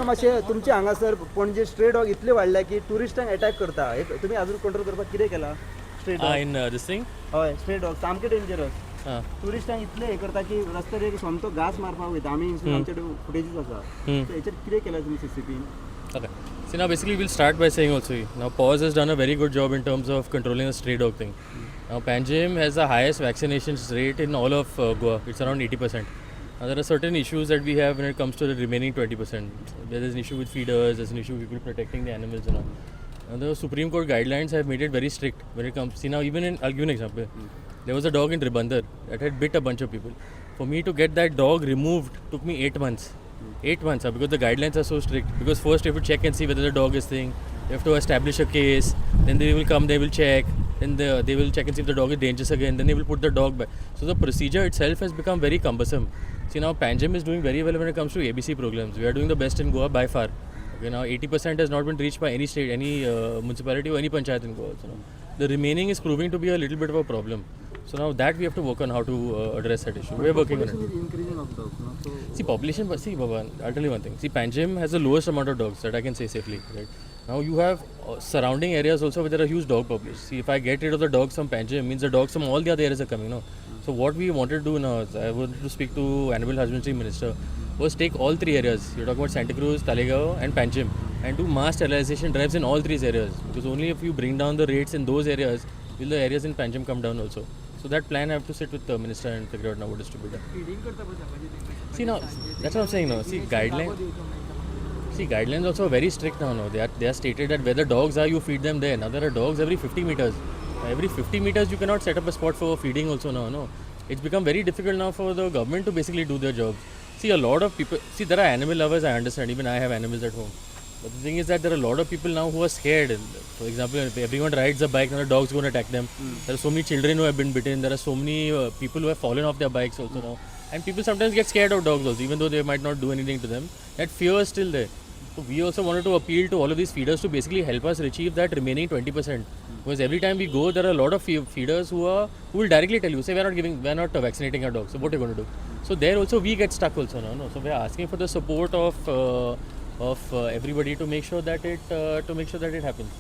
मातशें तुमचे हांगासर पणजे स्ट्रे डॉग इतले वाडल्या की टुरिस्टांक अटॅक करता. तुमी अजून कंट्रोल करपाक कितें केला stray dog? in this thing. हय स्ट्रे डॉग सामके डेंजरस. Uh, टुरिस्टांक इतले हे करता की रस्त्यार एक सोमतो घास मारपाक वयता. आमी आमचे फुटेजीस आसा. सो हेचेर कितें केला तुमी CCP? okay. See, now basically we'll start by saying also, now PAWS has done a very good job in terms of controlling the stray dog thing. Now Panjim has the highest vaccination rate in all of Goa. It's around 80%. Now there are certain issues that we have when it comes to the remaining 20%. There's an issue with feeders, there's an issue with people protecting the animals and all. Now the Supreme Court guidelines have made it very strict when it comes. See now even in, I'll give you an example. There was a dog in Ribandar that had bit a bunch of people. For me to get that dog removed took me 8 months. 8 months because the guidelines are so strict. Because first you have to check and see whether the dog is thing. You have to establish a case. Then they will come, they will check. Then they will check and see if the dog is dangerous again. Then they will put the dog back. So the procedure itself has become very cumbersome. See now Panjim is doing very well when it comes to ABC programs. We are doing the best in Goa by far. Okay, now 80% has not been reached by any state, any municipality or any panchayat in Goa. So, the remaining is proving to be a little bit of a problem. So now that we have to work on how to address that issue. We are working on it. Increasing of dogs, no? So See population, see Baba, I'll tell you one thing. See Panjim has the lowest amount of dogs that I can say safely. Right? Now you have surrounding areas also where there are huge dog populations. See if I get rid of the dogs from Panjim, means the dogs from all the other areas are coming. No? So what we wanted to do now is I wanted to speak to Animal Husbandry Minister was take all three areas. You're talking about Santa Cruz, Talegaon and Panjim and do mass sterilization drives in all three areas. Because only if you bring down the rates in those areas will the areas in Panjim come down also. So that plan I have to sit with the minister and figure out now what is to be done. See now, that's what I'm saying now. See guidelines also are very strict now. No, they are stated that where the dogs are, you feed them there. Now there are dogs every 50 meters. Every 50 meters you cannot set up a spot for feeding also now. No, it's become very difficult now for the government to basically do their jobs. See a lot of people. See there are animal lovers. I understand. Even I have animals at home. But the thing is that there are a lot of people now who are scared. For example, if everyone rides a bike, now the dog's going to attack them. There are so many children who have been bitten. There are so many people who have fallen off their bikes also now. And people sometimes get scared of dogs also, even though they might not do anything to them. That fear is still there. So we also wanted to appeal to all of these feeders to basically help us achieve that remaining 20%. Because every time we go, there are a lot of feeders who will directly tell you, say we're not vaccinating our dogs. So what are you going to do? So there also we get stuck also now. No? So we are asking for the support of everybody to make sure that it happens.